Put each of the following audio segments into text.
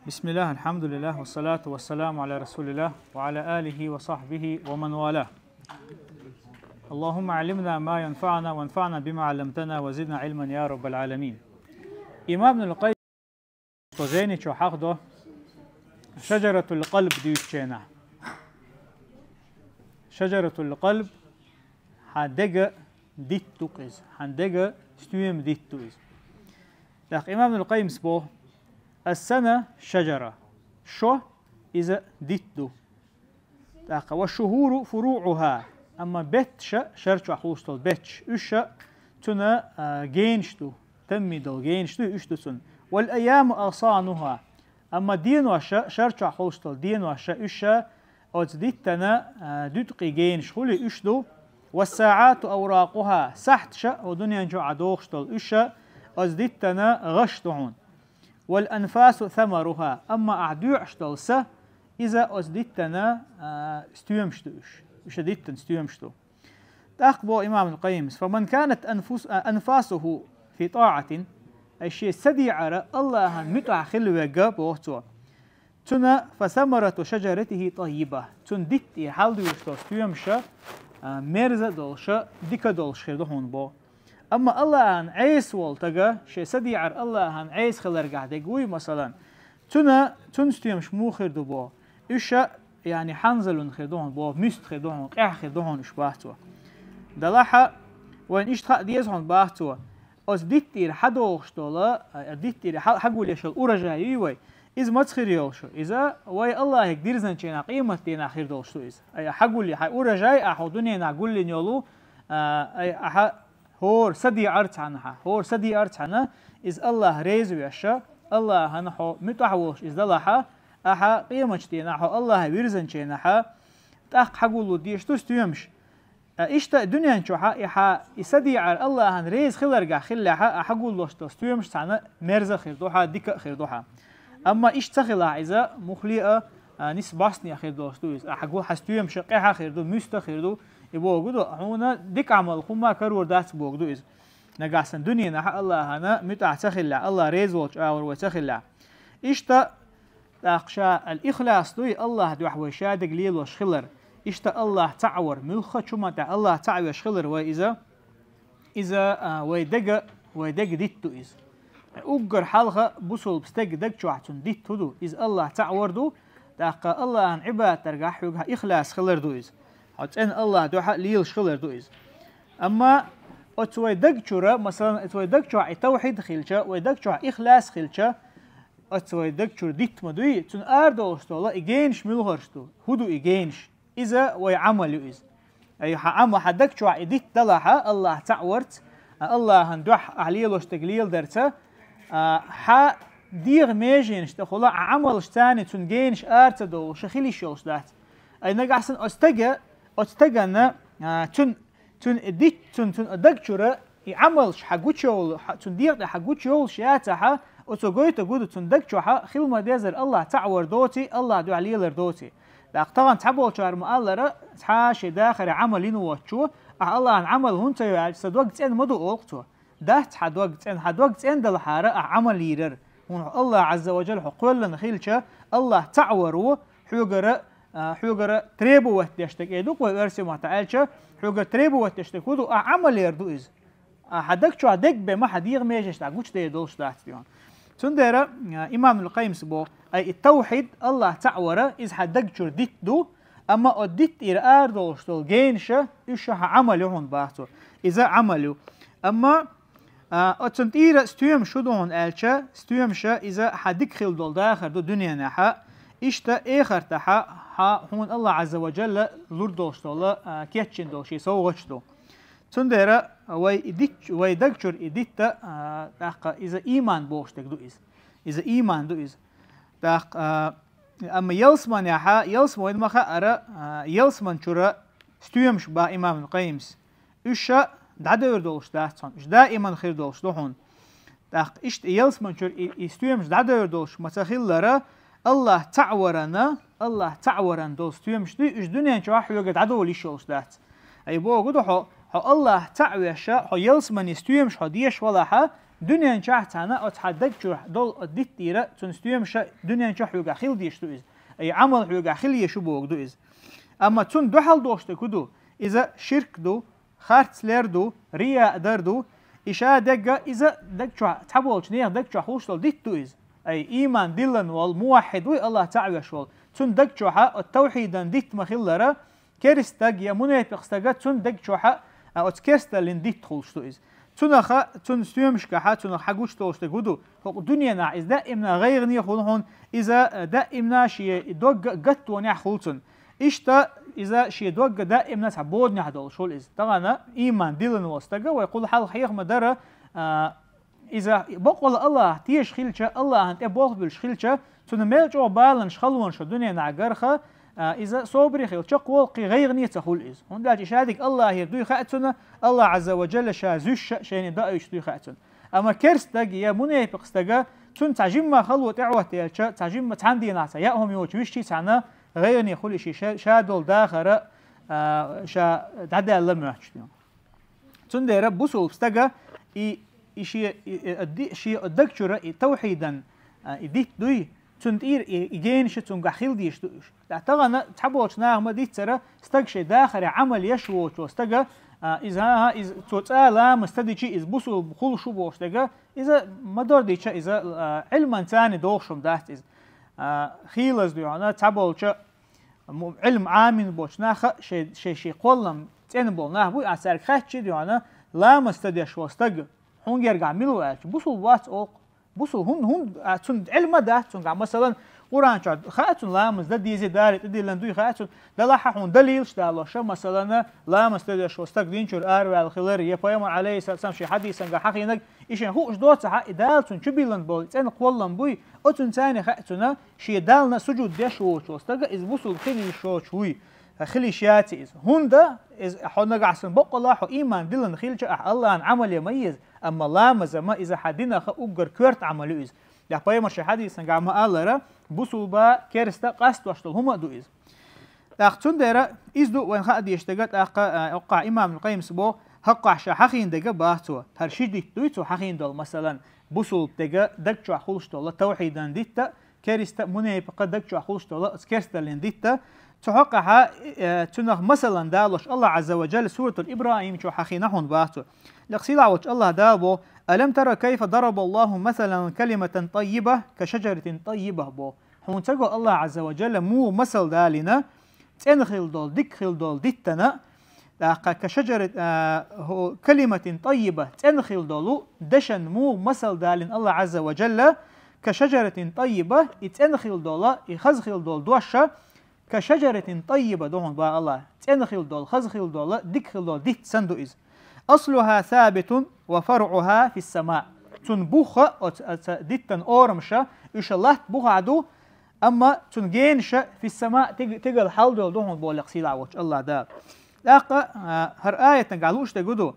بسم الله الحمد لله والصلاة والسلام على رسول الله وعلى آله وصحبه ومن والاه. اللهم علمنا ما ينفعنا وانفعنا بما علمتنا وزدنا علما يا رب العالمين. إمام ابن القيم توزيني شو حقده شجرة القلب ديوتشينا. شجرة القلب حدقة ديتوكيز حدقة ستويم ديتوكيز. لكن إمام ابن القيم سبوه السنة شجرة شو إذا ديتو والشهور فروعها أما بتش شرط حوستل بتش إيش تنا جينشتو تميدل جينشتو إيش تسن والأيام أصانها أما دين وش شرط حوستل دين وش إيش أتديتنا دتقي جينش خلي إيش دو والساعات أوراقها سحت شا ودنيا جو عدوخشتل إيش أتديتنا غشتهون والأنفاس ثمرها أما أعدوع شتلسة إذا أزدتنا استيمشتوش شديدة استيمشتو تأخبو إمام القيم فمن كانت أنفاسه في طاعة أي شيء سدي على الله متع خلوة بوهتو تنا فثمرة شجرته طيبة تن ديتي حالدو يشتو استيمشا مرزة دولشا ديكا دولش خيردهون بو أما الله عن عيس والتجا شيء سدي عر الله عن عيس خلر قاعد يقوي مثلا تنستيمش مو خيردو بو إيش يعني حنزلون خيردون بو مست خيردون قاع خيردون إيش باهتوا دلاحة وين إيش تخ ديزهون باهتوا أز ديتير حدوش تولا ديتير حقول يشل أورجاي وي إذا ما تخيريوش إذا وي الله يقدر زنشينا قيمة تينا خير دوشتو إذا أي حقول حي أورجاي أحضني نقول لي نيولو أي هور سدي أرت عنها هور سدي أرت عنها إذ الله ريز ويشا الله هنحو متحوش إذا الله أحا قيمة تينا حو الله ويرزن شينا حا تأخ حقولو ديش تستيمش إشتا الدنيا نشوحا إحا يسدي على الله هن ريز خلرقا خلها حقولو تستيمش تانا مرزا خير دوحا ديكا خير دوحا أما إيش تخلها إذا مخليئة نس باسني خير دوستو إذا حقول حستيمش قيحا خير دو مستا خير دو يبوغدو هنا ديك عمل خما كرور دات بوغدو إذا نقاسن دنيا نحا الله هنا متع تخلع الله ريز وش أور وتخلع إشتا تأخشى الإخلاص دوي الله دوح وشادق ليل وشخلر إشتا الله تعور ملخة شما تع الله تعور شخلر وإذا ويدق ديتو إذا أجر حلقة بوصل بستق دق شوحتون ديتو دو إذا الله تعور دو تأخى الله عن عباد ترجع حوجها إخلاص خلر دو إذا حتى الله دوح ليل شخلر دو إذا أما أتوي دق شورا مثلا أتوي دق شوح التوحيد خلشة ويدق شوح إخلاص خلشة أتوي دق شور ديت مدوي تون أردوش الله إجينش ملهرشتو هدو إجينش إذا ويعملوا إذا أي عم حدق شوح إديت دلها الله تعورت الله هندوح عليلوش تقليل درته ح دير ميجينش تخلا عملش تاني تون جينش أرتدو شخيلش يوش دات أي نقعسن أستجنا تون إديت تون دق شورا يعملش حقوتشول تون دير حقوتشول شياتها أتوجيت جودو تندق شوحة خلما ديزر الله تعور دوتي الله دو عليلر دوتي لأقطعا تحبوا شعر مؤلرة تحاش داخل عملين واتشو الله عن عمل هنتا يعج سدوقت إن مدو ألقتو ده حدوقت إن دلحارة عمل يرر الله عز وجل حقول لنا خيلشة الله تعورو حوجر تريبو واتشتك إدوك وإرسي معتعالشة حوجر تريبو واتشتك ودو عمل يردو إز حدك شو حدك بما حديغ ميجش تعقوش تيدولش داعتيون تندرا إمام القيم سبو أي التوحيد الله تعورة إذ حدك شو ديت دو أما أديت إرآر دولشتول جينشة إيش عملوا هون باهتو إذا عملوا أما أتنتير ستيوم شو دون ألشة ستيوم شة إذا حدك خل دول داخل دو دنيا نحا إشتا آخر تحا هون الله عز وجل لور دولشتول كيتشين دولشي سوغشتو تندرا ويدكشر إديتا إذا إيمان بوشتك دو إذا إيمان دو أما يلسمان يحا يلسمان ما خا يلسمان شرا ستيمش با إمام القيمس إيشا دعدور دولش داهتون إيش دائما خير دولش دوهون إيش يلسمان شر ستيمش دعدور دولش متخيل الله تعورنا دول ستيمش دو إيش دنيا شواح يوجد عدول يشولش دات أي بو قدو حو الله تعويشا حو يلسمان يستيمش حو ديش ولا حا دنيا شاحت أنا أتحدق شو دول أديت تيرة تنستيم شا دنيا شاح يوجع خيل ديش دويز أي عمل يوجع خيل يشوبوك دويز أما تون دو حال دوشت كدو إذا شرك دو خارت لير دو رياء در دو إشاء دقة إذا دق شو تحبولش نيح دق شو خوش دول ديت دويز أي إيمان دلن والموحد وي الله تعالى شوال تون دق شو التوحيدا ديت مخلرة كرستق يا منافق استقى تون دق شو أتكستا لين ديت خولش دويز تون ستيمش كحا تون حقوش توشت جودو فوق الدنيا نا إذا دائما غير نية خلون إذا دائما شيء دوج قط ونيح خلصن إشتا إذا شيء دوج دائما تعبود نحدول شو الإز طبعا إيمان دلن واستجا ويقول حال حيخ مدرة إذا بقول الله تيش خلشة الله أنت بقول بالشخلشة تون ملج أو بالن شخلون شو الدنيا نعجرخة إذا صبري خيل شق والقي غير نية تقول إز هون دلش شادك الله يردوي خاتنا الله عز وجل شازوش شين دايش دوي خاتنا أما كرستج يا منافق استجا تون تعجم ما خلوة تعوة تيلش تعجم ما تعندي نعسى ياهم يوجوش تي سعنا غير نيخول شيء شادول داخرة شا تعدى الله مرحشتيون تون ده بوسول استجا شيء الدكتورة توحيدا إديت دوي تنتير يجين شتون قخيل ديش تعتقد تحبوش ناهم ديت ترى استجش داخل عمل يشوى واستجا إذا توتالا مستدي شيء إذا بوسو بخول شو بوشتجا إذا ما دور ديش إذا علم ثاني دوشم دات إذا خيلز ديانا تحبوش علم عامين بوش ناخ شيء قلم تنبول ناه بوي أثر خاتش ديانا لا مستدي شو استجا هون يرجع ملو بوسو وات أو بوسو هون تون علم ده تون مثلا قرآن شاد خاتون لا مزد ديزي دارت دي لندوي خاتون دلها هون دليل شتالله شو مثلا لا مستدي شو استقدين شو الأروع الخلر يبايم عليه السلام شي حديث عن حقينك إيش هو إجداد صح إدال تون شو بيلند بول تين قولن بوي أو تون ثاني خاتونا شي دالنا سجود ده شو استقى إز بوسو الخيل شو شوي خلي شياتي إز هون ده إز حنا قاعسن بق الله حو إيمان دلنا خيل الله عن عمل يميز أما لا مزما إذا حدنا خأجر كورت عملوا إز يا بايمر شي حديث عن ما الله بوسو با كرستا قصد واشتل هما دو إز أختون ديرا إز دو وين خأدي يشتغل أقع إمام القيم سبو حقع شحخين دقة باهتوا هرشيد ديتو حخين دول مثلا بوسو دقة دقشو أخولش دول توحيدا ديتا كرستا مني بقى دقشو أخولش دول كرستا لين ديتا تحقها تنخ مثلا دالوش الله عز وجل سورة الإبراهيم شو حخينهن باهتوا لقصيلا وش الله دابو ألم ترى كيف ضرب الله مثلا كلمة طيبة كشجرة طيبة بو هون تقول الله عز وجل مو مثل دالنا تنخل دول دكخل دول ديتنا كشجرة هو كلمة طيبة تنخل دولو دشن مو مثل دالن الله عز وجل كشجرة طيبة تنخل دولا يخزخل دول دوشة كشجرة طيبة دون با الله تنخل دول خزخل دولا دكخل دول ديت سندو إز أصلها ثابت وفرعها في السماء تنبوخ ديتن أورمشة إيش الله تبوخ عدو أما تنجينش في السماء تقل حال دول دون بولق سيلا وش الله دا لاقى هر آية تنقالوش تقولوا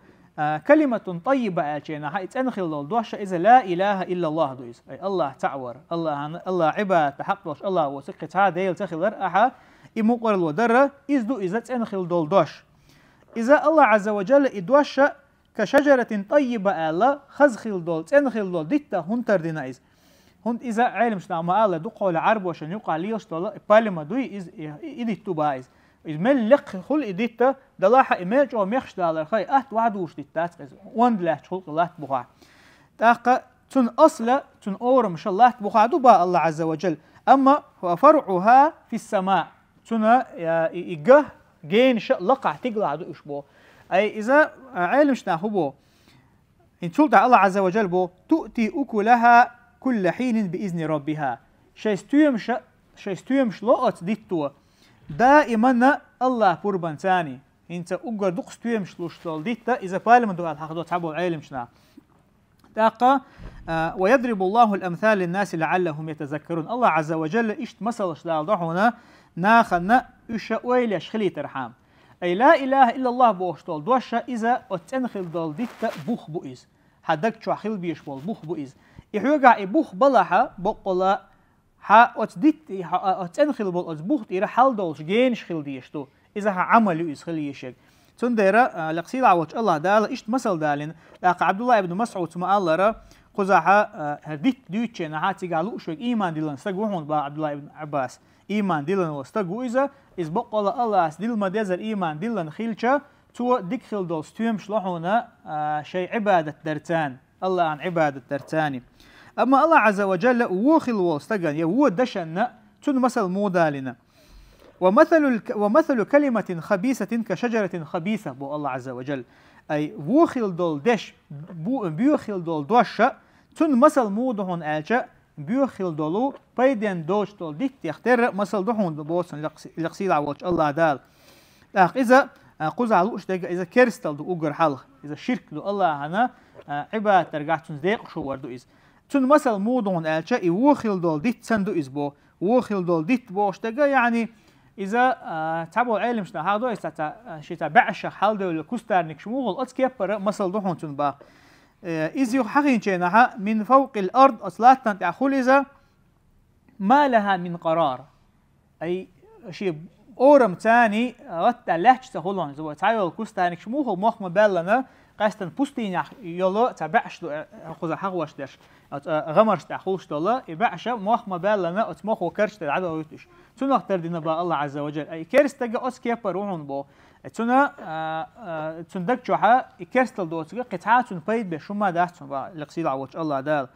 كلمة طيبة أجينا هاي تنخل دول دوشة إذا لا إله إلا الله دويس أي الله تعور الله عباد تحقوش الله وسقط هذا يلتخل رأها إمقر الودرة إذا تنخل دول دوش إذا الله عز وجل إدوش كشجرة طيبة ألا خزخل دول تنخل دول ديتا هنتر دينايز هون إذا علم شنا ما ألا دقوا العرب وشان يقع ليش طلا بالما دوي إز إديتو بايز إز ملق خل إديتا دلاحة إيماج أو مخش دالر خاي واحد وش ديتات وند لا خلق الله بخا تاقة تن أصل تن أورم شاء الله بخا دوبا الله عز وجل أما فرعها في السماء تن إجه جين شاء لقع تقلع دو إشبو أي إذا علم شنا هو إن تقول الله عز وجل بو تؤتي أكلها كل حين بإذن ربها شيستويمش لقط ديتو دائما الله قربان ثاني انت اقر دقستويمش لوشتول ديتا اذا بالما دو الحق تعبوا علم شنا داقه ويضرب الله الامثال للناس لعلهم يتذكرون الله عز وجل اشت مثل شلال ضحونا ناخنا اش ويلش خلي ترحام اي لا اله الا الله بوشتول دوشه اذا اتنخل دول ديتا بوخ بوئز حدك شو خيل بيش بول بوخ بوئز يحوجع بوخ بلحة بقلا ها أتديت أتنخل بول أتبوخ إيره حال دولش جينش خل ديشتو إذا عملوا إسخلي يشك تنديرا لقصيل عوج الله دال إشت مثل دالين لقى عبد الله بن مسعود ما الله را قزحة هديت ديوتش نهاتي قالوا شو إيمان دلنا استجوهون با عبد الله بن عباس إيمان دلنا واستجو إذا بقول الله دل ما دزر إيمان دلنا خيلشة تو دخل دول ستيم شلحونا شيء عبادة درتان الله عن عبادة درتاني أما الله عز وجل وخل واستجن يهو دشن تون مثل مودالنا ومثل كلمة خبيثة كشجرة خبيثة بو الله عز وجل أي وخل دول دش بيوخل دول دوشة تون مثل مودهن ألشة بيوخل دولو بيدين دوش دول ديت يختار مثل دهون بوسن لقصيل عوج الله دال إذا قزع لوش إذا كرستل دو أجر حلق إذا شرك دو الله هنا عبادة ترجع تنزدق شو وردو إز تون مثل مودهن ألشة وخل دول ديت سندو إز بو وخل دول ديت بوش تجا يعني إذا تعبوا العلم شنا هذا شيء بعشق حال دول كستارنك شموغل أتكبر مثل دهون تنبا إذا حقين شينها من فوق الأرض أصلات تأخذ إذا ما لها من قرار أي شيء أورم تاني رت لهج تقولون إذا تعالوا كستارنك شموغل مخ مبلنا قاستن بوستين يلا تبعش خذ حقوش دش غمرش تأخذش دولا يبعش مخ مبلنا أتمخ وكرش العدو يتش تنا اختردنا با الله عز وجل أي كرس تجا أسكيبر روحون بو تنا تندك جوها كرستل دوتجا قطعات بيد بشما داستون با لقصيد عوج الله دال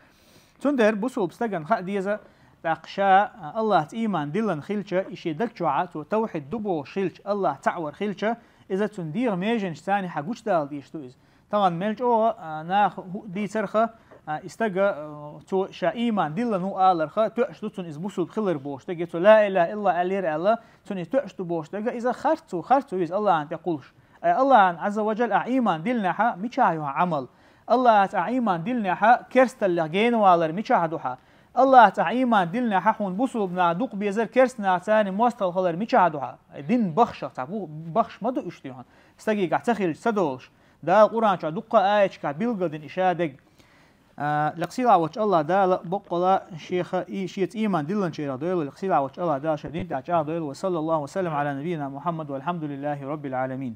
تندر بوسو بستجن خا ديزا تقشا الله إيمان دلن خيلشة إشي دك جوها توحد دبو خيلش الله تعور خيلشة إذا تندير ميجنش ثاني حقوش دال ديشتويز طبعا ملج أو ناخ دي سرخة استجا تو شا إيمان دلن هو آلرخة تأشتون إز بوسو بخلر بوش تجي تو لا إله إلا ألير الله توني تأشتو بوش تجا إذا خرتو إز الله أنت يقولش الله عز وجل إيمان دلنا حا ميشايوها عمل الله إيمان دلنا حا كرست اللجين والر ميشاهدوها الله إيمان دلنا حا حون بوسو بنا دوق بيزر كرستنا ثاني موستل خلر ميشاهدوها دين بخشة تعبو بخش ما دو إشتيهن استجي قاعد تخيل سدولش ده القرآن شو دقة آية كبيلجا دين إشادق لقصيل عوج الله ده بقلا شيخ شيت إيمان دلنا شيرا دويل لقصيل عوج الله ده شديد عجاب دويل وصلى الله وسلم على نبينا محمد والحمد لله رب العالمين.